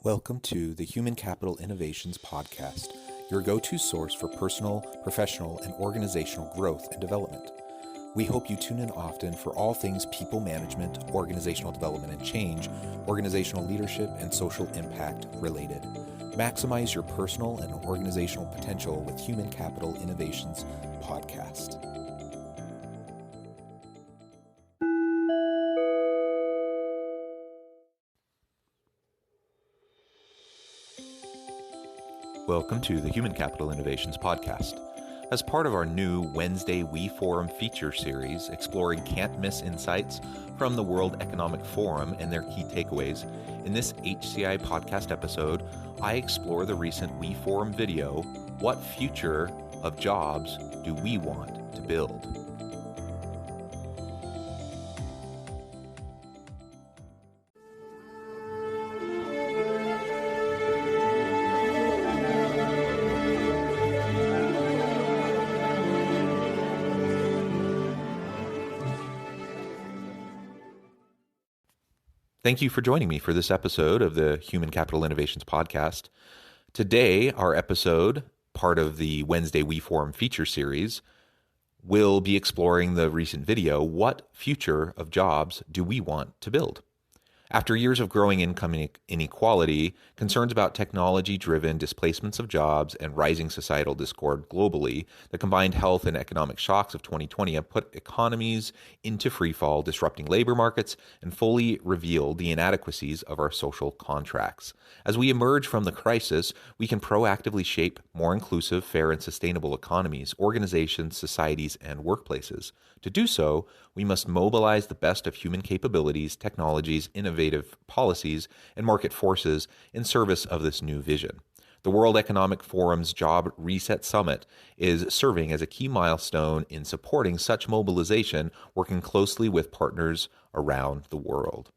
Welcome to the Human Capital Innovations Podcast, your go-to source for personal, professional, and organizational growth and development. We hope you tune in often for all things people management, organizational development and change, organizational leadership, and social impact related. Maximize your personal and organizational potential with Human Capital Innovations Podcast. Welcome to the Human Capital Innovations Podcast. As part of our new Wednesday We Forum feature series exploring can't-miss insights from the World Economic Forum and their key takeaways, in this HCI podcast episode, I explore the recent We Forum video, What Future of Jobs Do We Want to Build? Thank you for joining me for this episode of the Human Capital Innovations Podcast. Today, our episode, part of the Wednesday We Forum feature series, will be exploring the recent video, What Future of Jobs Do We Want to Build? After years of growing income inequality, concerns about technology-driven displacements of jobs, and rising societal discord globally, the combined health and economic shocks of 2020 have put economies into freefall, disrupting labor markets, and fully revealed the inadequacies of our social contracts. As we emerge from the crisis, we can proactively shape more inclusive, fair, and sustainable economies, organizations, societies, and workplaces. To do so, we must mobilize the best of human capabilities, technologies, innovative policies, and market forces in service of this new vision. The World Economic Forum's Job Reset Summit is serving as a key milestone in supporting such mobilization, working closely with partners around the world.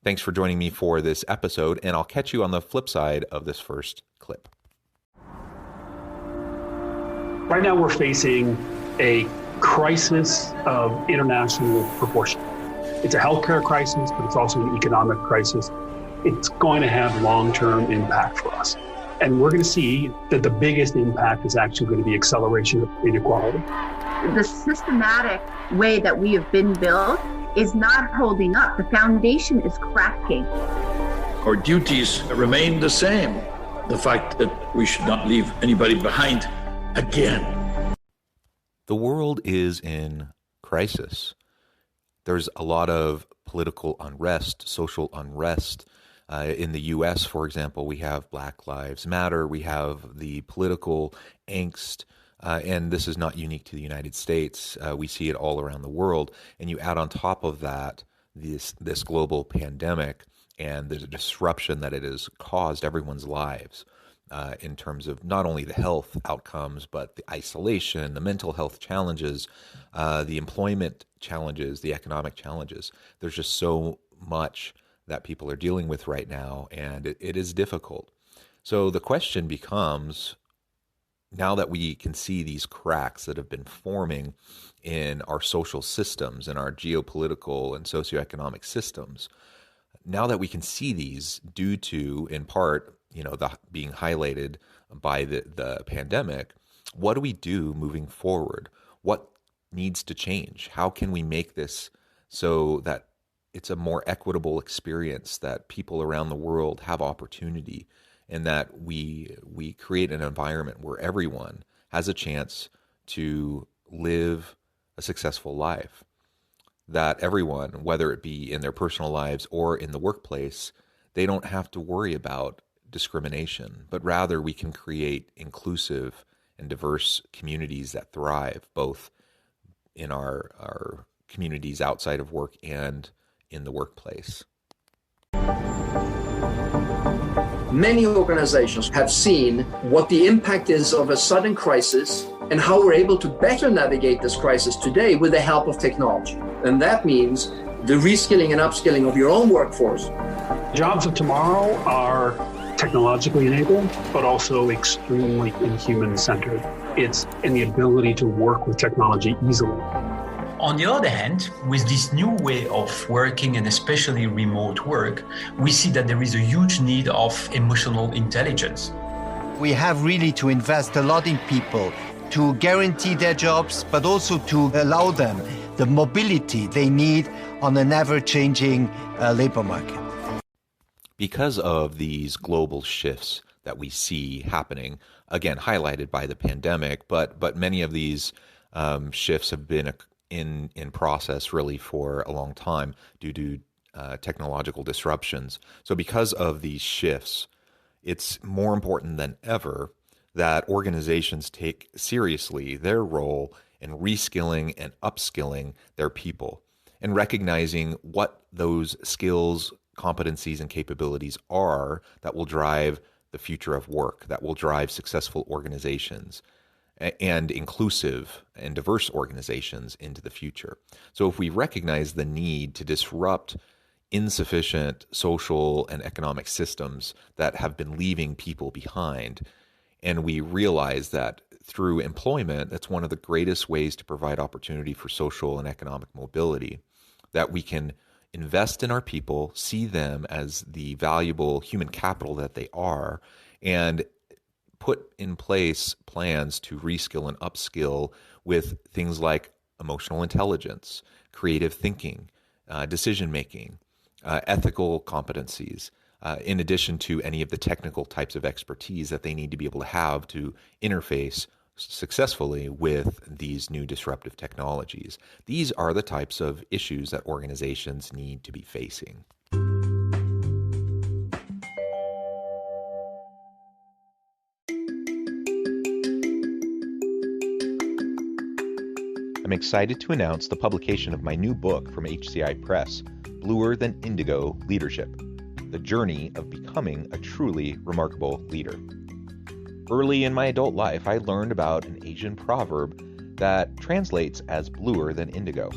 Thanks for joining me for this episode, and I'll catch you on the flip side of this first clip. Right now we're facing a crisis of international proportion. It's a healthcare crisis, but it's also an economic crisis. It's going to have long-term impact for us. And we're going to see that the biggest impact is actually going to be acceleration of inequality. The systematic way that we have been built is not holding up. The foundation is cracking. Our duties remain the same. The fact that we should not leave anybody behind again. The world is in crisis. There's a lot of political unrest, social unrest. In the U.S., for example, we have Black Lives Matter. We have the political angst, and this is not unique to the United States. We see it all around the world. And you add on top of that this global pandemic and the disruption that it has caused everyone's lives. In terms of not only the health outcomes, but the isolation, the mental health challenges, the employment challenges, the economic challenges. There's just so much that people are dealing with right now, and it is difficult. So the question becomes, now that we can see these cracks that have been forming in our social systems, in our geopolitical and socioeconomic systems, now that we can see these due to, in part, being highlighted by the pandemic, what do we do moving forward? What needs to change? How can we make this so that it's a more equitable experience, that people around the world have opportunity, and that we create an environment where everyone has a chance to live a successful life? That everyone, whether it be in their personal lives or in the workplace, they don't have to worry about discrimination, but rather we can create inclusive and diverse communities that thrive, both in our communities outside of work and in the workplace. Many organizations have seen what the impact is of a sudden crisis and how we're able to better navigate this crisis today with the help of technology. And that means the reskilling and upskilling of your own workforce. Jobs of tomorrow are technologically enabled, but also extremely human-centered. It's in the ability to work with technology easily. On the other hand, with this new way of working and especially remote work, we see that there is a huge need of emotional intelligence. We have really to invest a lot in people to guarantee their jobs, but also to allow them the mobility they need on an ever-changing labor market. Because of these global shifts that we see happening, again, highlighted by the pandemic, but many of these shifts have been in process really for a long time due to technological disruptions. So because of these shifts, it's more important than ever that organizations take seriously their role in reskilling and upskilling their people and recognizing what those skills, competencies, and capabilities are that will drive the future of work, that will drive successful organizations and inclusive and diverse organizations into the future. So if we recognize the need to disrupt insufficient social and economic systems that have been leaving people behind, and we realize that through employment, that's one of the greatest ways to provide opportunity for social and economic mobility, that we can invest in our people, see them as the valuable human capital that they are, and put in place plans to reskill and upskill with things like emotional intelligence, creative thinking, decision making, ethical competencies, in addition to any of the technical types of expertise that they need to be able to have to interface successfully with these new disruptive technologies. These are the types of issues that organizations need to be facing. I'm excited to announce the publication of my new book from HCI Press, Bluer Than Indigo Leadership: The Journey of Becoming a Truly Remarkable Leader. Early in my adult life, I learned about an Asian proverb that translates as bluer than indigo.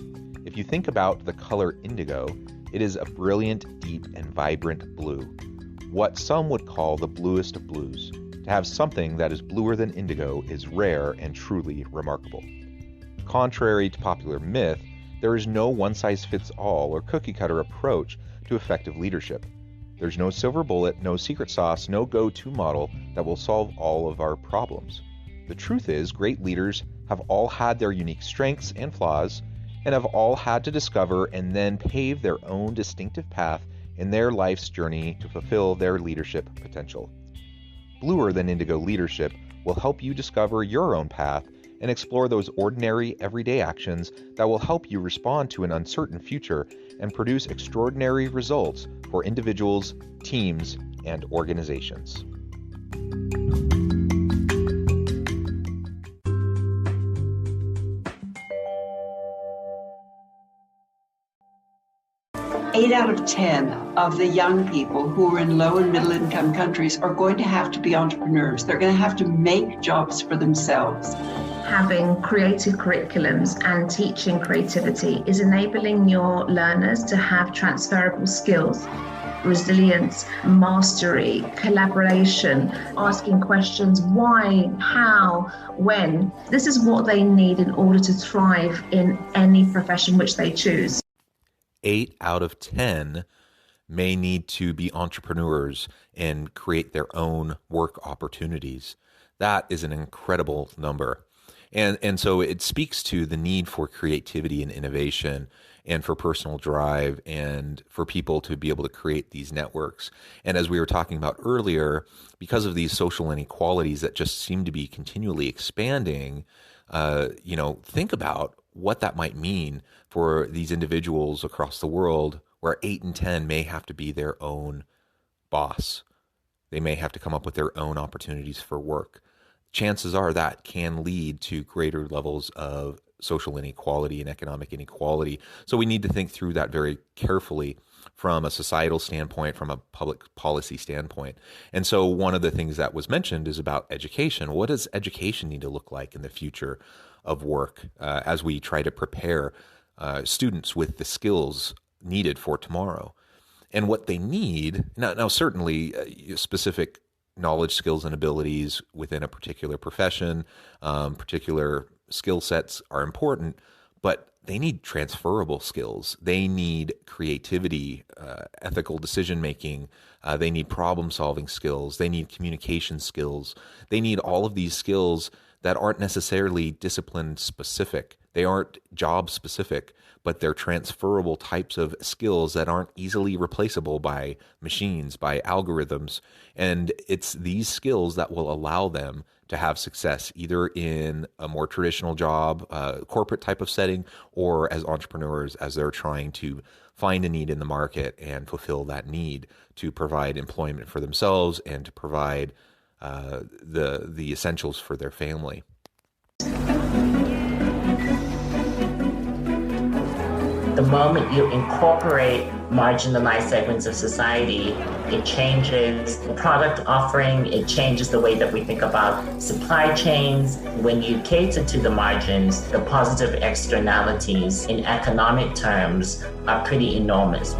If you think about the color indigo, it is a brilliant, deep, and vibrant blue, what some would call the bluest of blues. To have something that is bluer than indigo is rare and truly remarkable. Contrary to popular myth, there is no one-size-fits-all or cookie-cutter approach to effective leadership. There's no silver bullet, no secret sauce, no go-to model that will solve all of our problems. The truth is, great leaders have all had their unique strengths and flaws, and have all had to discover and then pave their own distinctive path in their life's journey to fulfill their leadership potential. Bluer Than Indigo Leadership will help you discover your own path and explore those ordinary, everyday actions that will help you respond to an uncertain future and produce extraordinary results for individuals, teams, and organizations. Eight out of 10 of the young people who are in low and middle income countries are going to have to be entrepreneurs. They're going to have to make jobs for themselves. Having creative curriculums and teaching creativity is enabling your learners to have transferable skills, resilience, mastery, collaboration, asking questions, why, how, when. This is what they need in order to thrive in any profession which they choose. 8 out of 10 may need to be entrepreneurs and create their own work opportunities. That is an incredible number. And so it speaks to the need for creativity and innovation and for personal drive and for people to be able to create these networks. And as we were talking about earlier, because of these social inequalities that just seem to be continually expanding, think about what that might mean for these individuals across the world where 8 and 10 may have to be their own boss. They may have to come up with their own opportunities for work. Chances are that can lead to greater levels of social inequality and economic inequality. So we need to think through that very carefully from a societal standpoint, from a public policy standpoint. And so one of the things that was mentioned is about education. What does education need to look like in the future of work as we try to prepare students with the skills needed for tomorrow? And what they need, now certainly specific knowledge, skills, and abilities within a particular profession, particular skill sets are important, but they need transferable skills. They need creativity, ethical decision making. They need problem solving skills. They need communication skills. They need all of these skills that aren't necessarily discipline specific. They aren't job specific, but they're transferable types of skills that aren't easily replaceable by machines, by algorithms. And it's these skills that will allow them to have success either in a more traditional job, corporate type of setting, or as entrepreneurs as they're trying to find a need in the market and fulfill that need to provide employment for themselves and to provide the essentials for their family. The moment you incorporate marginalized segments of society, it changes the product offering, it changes the way that we think about supply chains. When you cater to the margins, the positive externalities in economic terms are pretty enormous.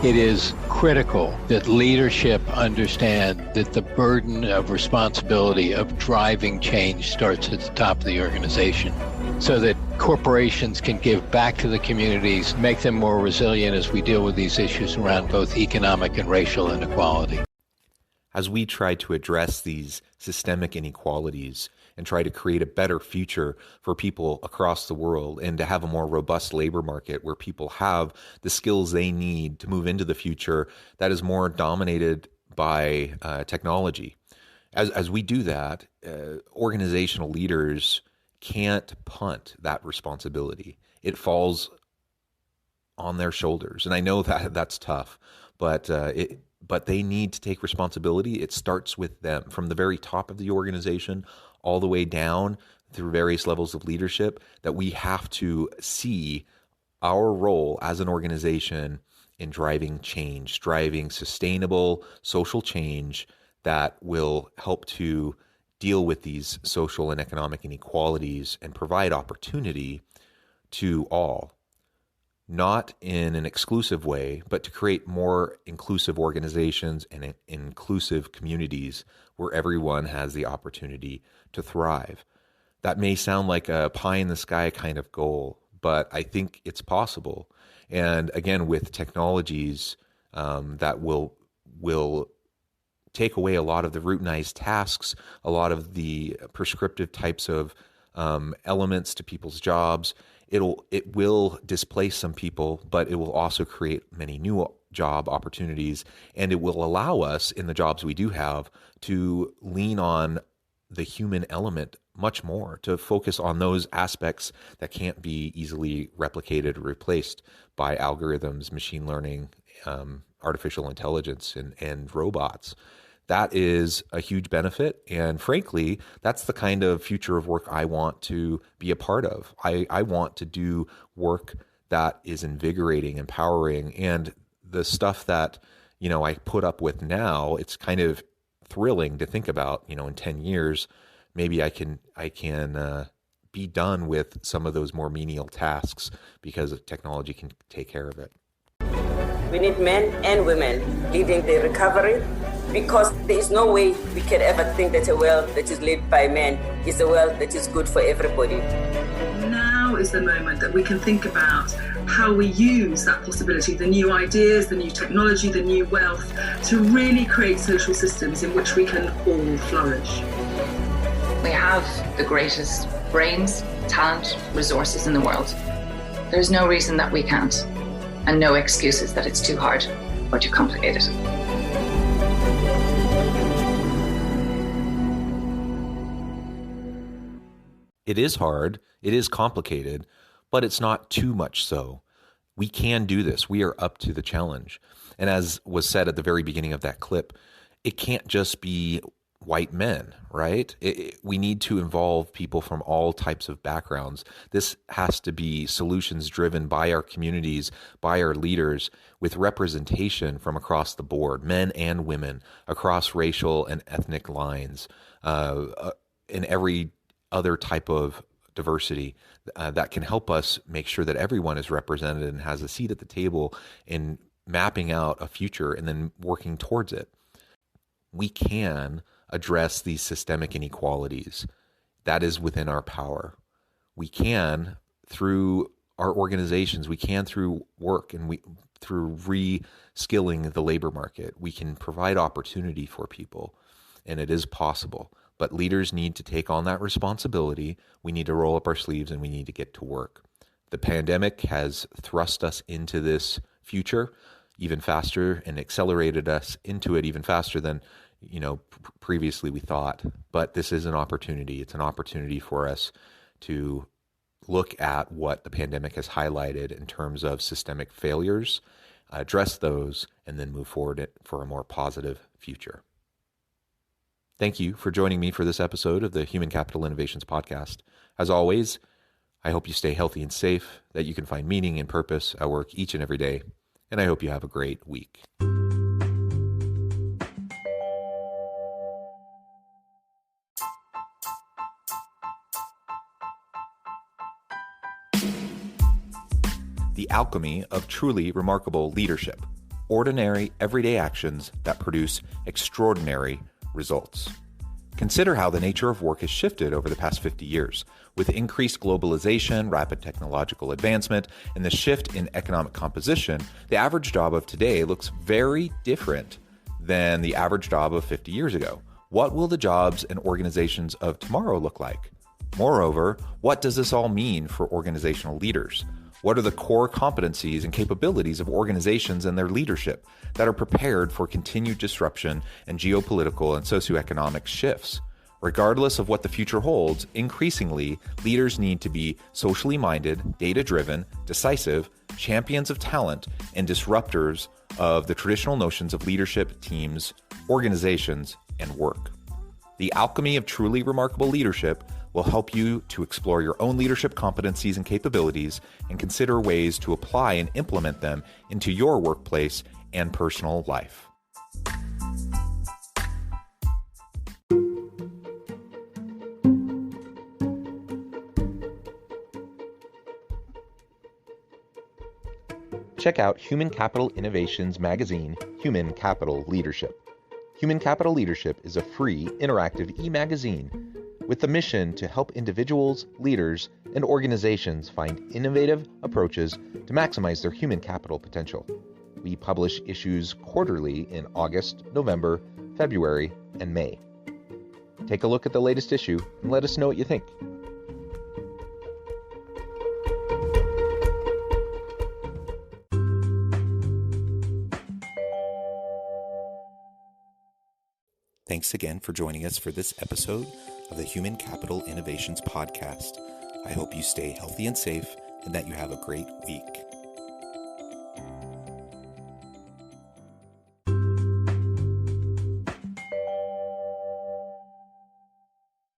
It is critical that leadership understand that the burden of responsibility of driving change starts at the top of the organization, so that corporations can give back to the communities, make them more resilient as we deal with these issues around both economic and racial inequality. As we try to address these systemic inequalities and try to create a better future for people across the world and to have a more robust labor market where people have the skills they need to move into the future that is more dominated by technology. As we do that, organizational leaders can't punt that responsibility. It falls on their shoulders. And I know that that's tough, but they need to take responsibility. It starts with them from the very top of the organization all the way down through various levels of leadership, that we have to see our role as an organization in driving change, driving sustainable social change that will help to deal with these social and economic inequalities and provide opportunity to all, not in an exclusive way, but to create more inclusive organizations and inclusive communities where everyone has the opportunity to thrive. That may sound like a pie in the sky kind of goal, but I think it's possible. And again, with technologies that will take away a lot of the routinized tasks, a lot of the prescriptive types of elements to people's jobs. It will displace some people, but it will also create many new job opportunities, and it will allow us in the jobs we do have to lean on the human element much more, to focus on those aspects that can't be easily replicated or replaced by algorithms, machine learning, artificial intelligence, and robots. That is a huge benefit. And frankly, that's the kind of future of work I want to be a part of. I want to do work that is invigorating, empowering, and the stuff that, I put up with now, it's kind of thrilling to think about, in 10 years, maybe I can be done with some of those more menial tasks because technology can take care of it. We need men and women leading the recovery, because there is no way we can ever think that a world that is led by men is a world that is good for everybody. Now is the moment that we can think about how we use that possibility, the new ideas, the new technology, the new wealth, to really create social systems in which we can all flourish. We have the greatest brains, talent, resources in the world. There's no reason that we can't, and no excuses that it's too hard or too complicated. It is hard, it is complicated, but it's not too much so. We can do this. We are up to the challenge. And as was said at the very beginning of that clip, it can't just be white men, right? We need to involve people from all types of backgrounds. This has to be solutions driven by our communities, by our leaders, with representation from across the board, men and women, across racial and ethnic lines, in every other type of diversity that can help us make sure that everyone is represented and has a seat at the table in mapping out a future and then working towards it. We can address these systemic inequalities. That is within our power. We can, through our organizations, we can through work and through re-skilling the labor market, we can provide opportunity for people, and it is possible. But leaders need to take on that responsibility. We need to roll up our sleeves and we need to get to work. The pandemic has thrust us into this future even faster and accelerated us into it even faster than previously we thought. But this is an opportunity. It's an opportunity for us to look at what the pandemic has highlighted in terms of systemic failures, address those, and then move forward for a more positive future. Thank you for joining me for this episode of the Human Capital Innovations Podcast. As always, I hope you stay healthy and safe, that you can find meaning and purpose at work each and every day, and I hope you have a great week. The alchemy of truly remarkable leadership. Ordinary, everyday actions that produce extraordinary results. Consider how the nature of work has shifted over the past 50 years. With increased globalization, rapid technological advancement, and the shift in economic composition, the average job of today looks very different than the average job of 50 years ago. What will the jobs and organizations of tomorrow look like? Moreover, what does this all mean for organizational leaders? What are the core competencies and capabilities of organizations and their leadership that are prepared for continued disruption and geopolitical and socioeconomic shifts? Regardless of what the future holds, increasingly, leaders need to be socially minded, data-driven, decisive, champions of talent, and disruptors of the traditional notions of leadership, teams, organizations, and work. The alchemy of truly remarkable leadership will help you to explore your own leadership competencies and capabilities and consider ways to apply and implement them into your workplace and personal life. Check out Human Capital Innovations magazine, Human Capital Leadership. Human Capital Leadership is a free, interactive e-magazine with the mission to help individuals, leaders, and organizations find innovative approaches to maximize their human capital potential. We publish issues quarterly in August, November, February, and May. Take a look at the latest issue and let us know what you think. Thanks again for joining us for this episode of the Human Capital Innovations Podcast. I hope you stay healthy and safe and that you have a great week.